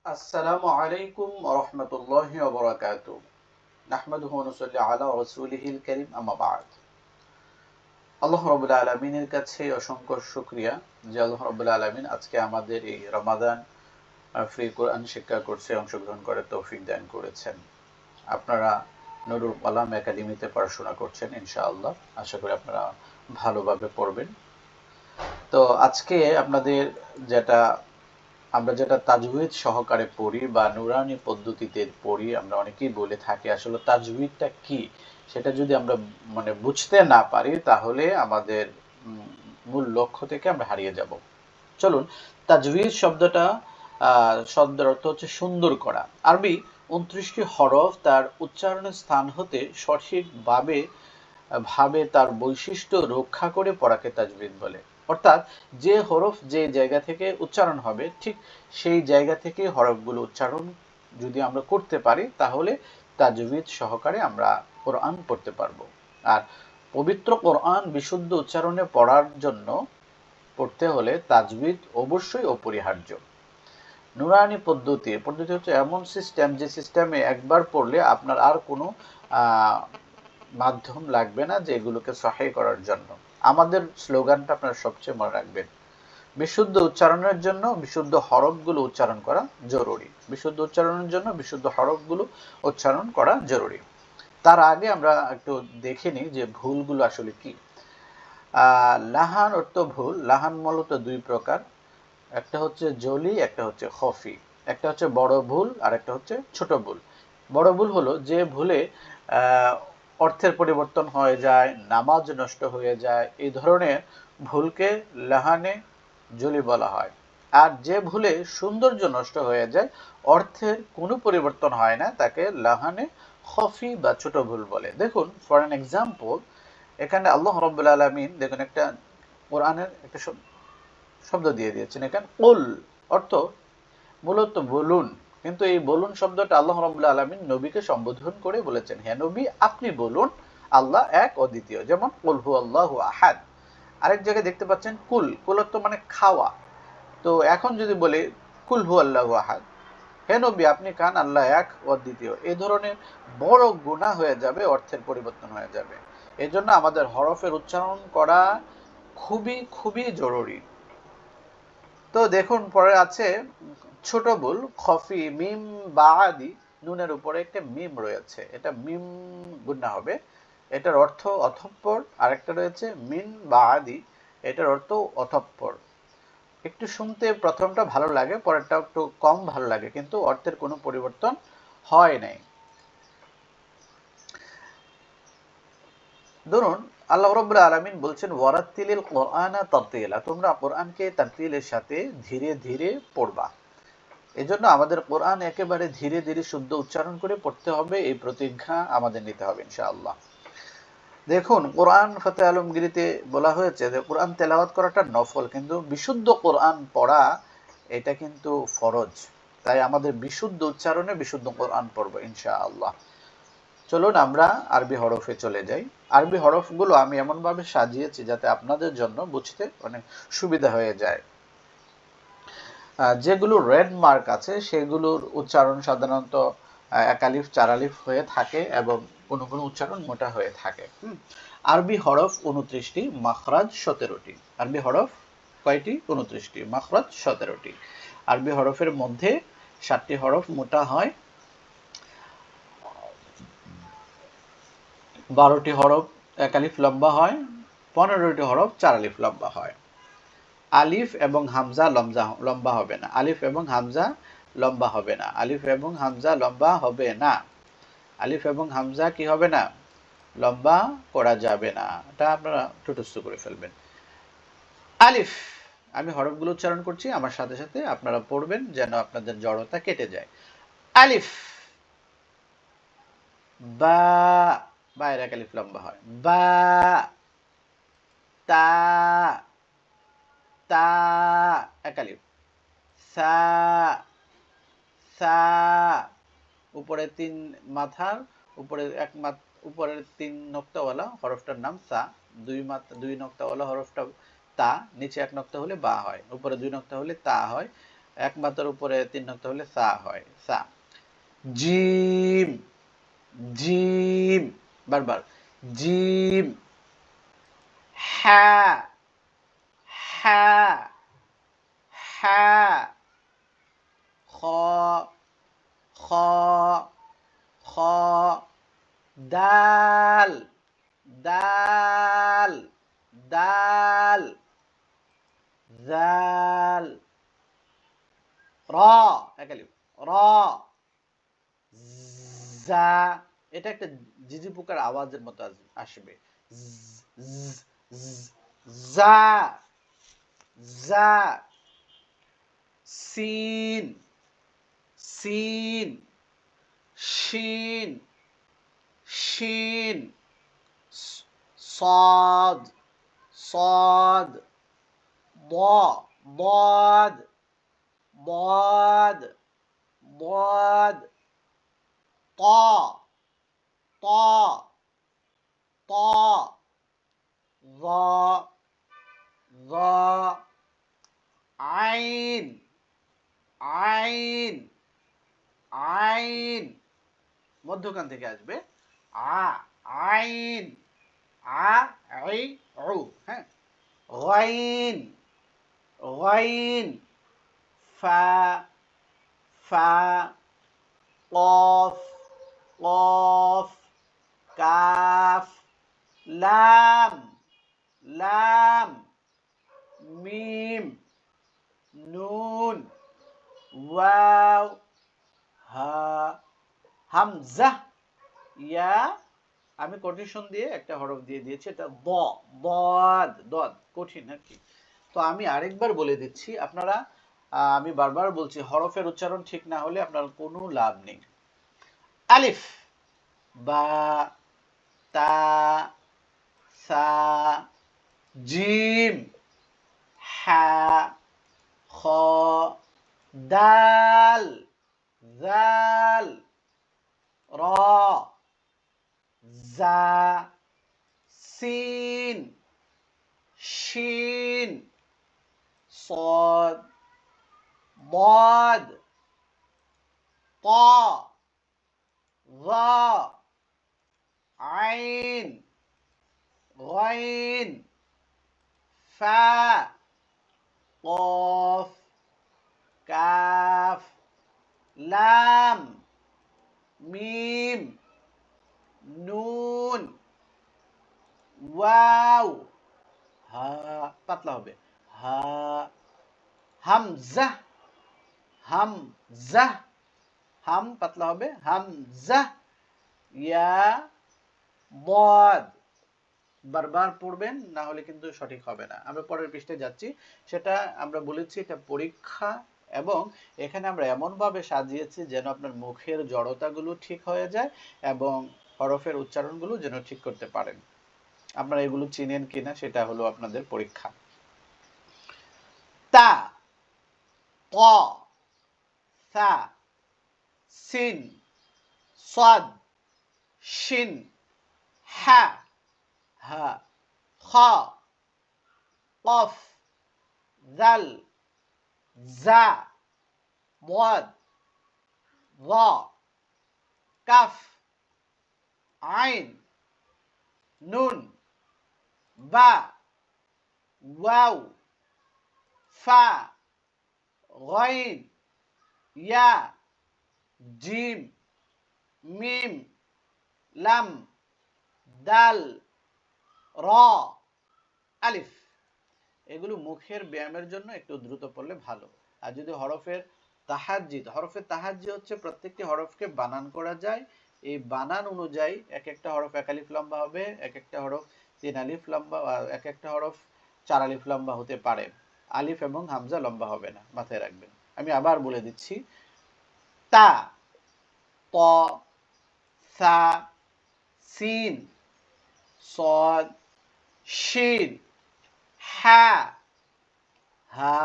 আসসালামু আলাইকুম ওয়া রাহমাতুল্লাহি ওয়া বারাকাতুহু। নাহমাদুহু ওয়া নুসাল্লি আলা রাসূলিহিল কারীম, আম্মা বা'দ। আল্লাহ রাব্বুল আলামিনের কাছে অসংখ্য শুকরিয়া যে আল্লাহ রাব্বুল আলামিন আজকে আমাদের এই রমাদান ফ্রি কোরআন শিক্ষা কোর্সে অংশগ্রহণ করার তৌফিক দান করেছেন। আপনারা নুরুল কলাম একাডেমিতে পড়াশোনা করছেন ইনশাআল্লাহ। আশা করি আপনারা ভালোভাবে পড়বেন। তো আজকে আপনাদের যেটা আমরা যেটা তাজউীদ সহকারে পড়ি বা নুরানি পদ্ধতিতে পড়ি, আমরা অনেকেই বলে থাকি আসলে তাজউীদটা কি, সেটা যদি আমরা বুঝতে না পারি তাহলে আমাদের মূল লক্ষ্য থেকে আমরা হারিয়ে যাব। চলুন, তাজউীদ শব্দের অর্থ হচ্ছে সুন্দর করা। আরবি ২৯টি হরফ তার উচ্চারণের স্থান হতে সঠিকভাবে ভাবে তার বৈশিষ্ট্য রক্ষা করে পড়াকে তাজউীদ বলে। অর্থাৎ যে হরফ যে জায়গা থেকে উচ্চারণ হবে ঠিক সেই জায়গা থেকে হরফগুলো উচ্চারণ যদি আমরা করতে পারি তাহলে তাজউীদ সহকারে আমরা কোরআন পড়তে পারবো। আর পবিত্র কোরআন বিশুদ্ধ উচ্চারণে পড়ার জন্য পড়তে হলে তাজউীদ অবশ্যই অপরিহার্য। নুরানি পদ্ধতি হচ্ছে এমন সিস্টেম যে সিস্টেমে একবার পড়লে আপনার আর কোনো মাধ্যম লাগবে না যে এগুলোকে সহায় করার জন্য। আমাদের স্লোগানটা আপনারা সবচেয়ে মনে রাখবেন, বিশুদ্ধ উচ্চারণের জন্য বিশুদ্ধ হরফগুলো উচ্চারণ করা জরুরি। বিশুদ্ধ উচ্চারণের জন্য বিশুদ্ধ হরফগুলো উচ্চারণ করা জরুরি। তার আগে আমরা একটু দেখে নিই যে ভুলগুলো আসলে কি। লাহান অর্থ ভুল। লাহান মূলত দুই প্রকার, একটা হচ্ছে জলি, একটা হচ্ছে খফি। একটা হচ্ছে বড় ভুল আর একটা হচ্ছে ছোট ভুল। বড় ভুল হলো যে ভুলে অর্থের পরিবর্তন হয়ে যায়, নামাজ নষ্ট হয়ে যায়, এই ধরনের ভুলকে লাহানে জলি বলা হয়। আর যে ভুলে সৌন্দর্য নষ্ট হয়ে যায়, অর্থের কোনো পরিবর্তন হয় না, তাকে লাহানে খফি বা ছোট ভুল বলে। দেখুন, ফর অ্যান এক্সাম্পল, এখানে আল্লাহ রাব্বুল আলামিন দেখুন একটা কোরআনের একটা শব্দ দিয়ে দিয়েছেন এখানে কুল, অর্থ মূলত বলুন। কিন্তু এই বলুন শব্দটা আল্লাহ রাব্বুল আলামিন নবীকে সম্বোধন করে বলেছেন, হে নবী আপনি বলুন আল্লাহ এক অদ্বিতীয়, যেমন কুল হুয়াল্লাহু আহাদ। আরেক জায়গায় দেখতে পাচ্ছেন কুল, কুল অর্থ মানে খাওয়া। তো এখন যদি বলি কুল হুয়াল্লাহু আহাদ, হে নবী আপনি খান আল্লাহ এক অদ্বিতীয়, এই ধরনের বড় গুনাহ হয়ে যাবে, অর্থের পরিবর্তন হয়ে যাবে। এজন্য আমাদের হরফের উচ্চারণ করা খুবই খুবই জরুরি। তো দেখুন পরে আছে ছোট ভুল, খফি মিম বাদি, নুনের উপরে একটা মিম রয়েছে, এটা মিম গুণা হবে, এটার অর্থ অথপ্পর। আরেকটা রয়েছে মিন বাদি, এটার অর্থ অথপ্পর। একটু শুনতে প্রথমটা ভালো লাগে, পরেরটা একটু কম ভালো লাগে, কিন্তু অর্থের কোনো পরিবর্তন হয় নাই। ধরুন আল্লাহ রাব্বুল আলামিন বলছেন ওয়ারাত্তিলিল কোরআনা তারতিলা, তোমরা কোরআনকে তারতিলের সাথে ধীরে ধীরে পড়বা। এজন্য আমাদের কোরআন একেবারে ধীরে ধীরে শুদ্ধ উচ্চারণ করে পড়তে হবে, এই প্রতিজ্ঞা আমাদের নিতে হবে ইনশাআল্লাহ। দেখুন কোরআন ফাতে আলমগীরিতে বলা হয়েছে যে কোরআন তেলাওয়াত করাটা নফল, কিন্তু বিশুদ্ধ কোরআন পড়া এটা কিন্তু ফরজ। তাই আমাদের বিশুদ্ধ উচ্চারণে বিশুদ্ধ কোরআন পড়বো ইনশাআল্লাহ। চলুন আমরা আরবি হরফে চলে যাই। আরবি হরফগুলো আমি এমনভাবে সাজিয়েছি যাতে আপনাদের জন্য বুঝতে অনেক সুবিধা হয়ে যায়। যেগুলো রেড মার্ক আছে সেগুলোর উচ্চারণ সাধারণত এক আলিফ চার আলিফ হয়ে থাকে এবং কোনো কোনো উচ্চারণ মোটা হয়ে থাকে। আরবি হরফ ২৯টি, মাখরাজ ১৭টি। আরবি হরফ কয়টি? ২৯টি, মাখরাজ ১৭টি। আরবি হরফের মধ্যে ৭টি হরফ মোটা হয়, ১২টি হরফ এক আলিফ লম্বা হয়, ১৫টি হরফ চার আলিফ লম্বা হয়। আলিফ এবং হামজা লম্বা হবে না। আলিফ এবং হামজা লম্বা হবে না। আলিফ এবং হামজা লম্বা হবে না। আলিফ এবং হামজা কি হবে না? লম্বা করা যাবে না। এটা আপনারা ঠুটস্থ করে ফেলবেন। আলিফ, আমি হরফগুলো উচ্চারণ করছি, আমার সাথে সাথে আপনারা পড়বেন যেন আপনাদের জড়তা কেটে যায়। আলিফ, বা, বাইরে এক আলিফ লম্বা হয়। বা, তা, তা, এক আলিফ। সা, সা, উপরে তিন মাথার উপরে উপরের তিন নক্তাওয়ালা হরফটার নাম সা। দুই নক্তাওয়ালা হরফটা তা, নিচে এক নক্তা হলে বা হয়, উপরে দুই নক্তা হলে তা হয়। এক মাথার উপরে 3 নোক্তা হলে সা হয়, সা। জিম, জিম, বারবার জিম। হা, হা, হা। খ, খ, খ। দাল, দাল, দাল। জাল, র, একালিপ, র। জা, এটা একটা জিজি পোকার আওয়াজের মতো আসবে। জা, জা। Scene, scene. শিন, শিন। صاد، صاد. ضاد، ضاد، ضاد، ضاد. طا، طا، طا. ظا، ظا. عين، عين، عين। মধ্যখান থেকে আসবে আ, আইন। আ, আই, উ, হ্যাঁ। গাইন, গাইন। ফা, ফা। কফ, কফ। কাফ। লাম, লাম। মিম, নুন। ওয়াও, হা। হামজা, ইয়া। আমি কন্ডিশন দিয়ে একটা হরফ দিয়ে দিয়েছি, এটা দ, দদ, দদ, কঠিন আর কি। তো আমি আরেকবার বলে দিচ্ছি, আপনারা আমি বারবার বলছি, হরফের উচ্চারণ ঠিক না হলে আপনার কোনো লাভ নেই। আলিফ, বা, তা, সা, জিম, হা, খ, দাল, জাল, র, জা, সিন, শিন, صاد، ضاد، طا، ظا، عين، غين، فا، قاف، কাফ, লাম, মিম, নুন, ওয়াও, হা, পাতলা হবে, হা। হামজা, হামজা। হাম পাতলা হবে, হামজা। ইয়া, বদ। বারবার পড়বেন, না হলে কিন্তু সঠিক হবে না। আমরা পরের পৃষ্ঠায় যাচ্ছি। সেটা আমরা বলেছি এটা পরীক্ষা, এবং এখানে আমরা এমনভাবে সাজিয়েছি যেন আপনার মুখের জড়তাগুলো ঠিক হয়ে যায় এবং হরফের উচ্চারণগুলো যেন ঠিক করতে পারেন। আপনারা এগুলো চিনেন কিনা সেটা হলো আপনাদের পরীক্ষা। তা, ত, সা, সিন, সাদ, শিন, হা, হা, খ, কফ, জাল, জা, ضاد، ظا، কাফ, আইন, নুন, বা, ওয়াও, ফা, গাইন, ইয়া, জিম, মিম, লাম, দাল, র, আলিফ। এগুলো মুখের ব্যায়ামের জন্য একটু দ্রুত পড়লে ভালো। আর যদি হরফের তাহাজ্জিদ, হরফের তাহাজ্জি হচ্ছে প্রত্যেকটি হরফকে বানান করা যায়, এই বানান অনুযায়ী এক একটা হরফ 1 আলিফ লম্বা হবে, এক একটা হরফ 3 আলিফ লম্বা, এক একটা হরফ 4 আলিফ লম্বা হতে পারে। আলিফ এবং হামজা লম্বা হবে না, মাথায় রাখবেন। আমি আবার বলে দিচ্ছি, তা, ত, সা, সিন, صاد، শিন, হা, হা,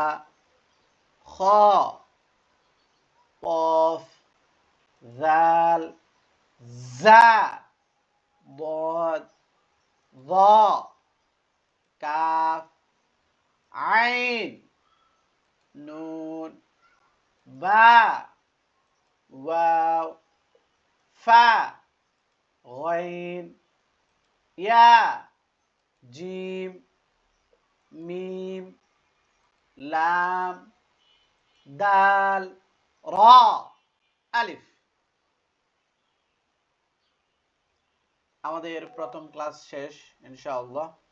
খ, কফ, জাল, জা, ضاد، ظا، কাফ, আইন, নুন, বা, ওয়াও, ফা, গইন, ইয়া, জিম, মিম, লাম, দাল, র, আলিফ। আমাদের প্রথম ক্লাস শেষ ইনশাআল্লাহ।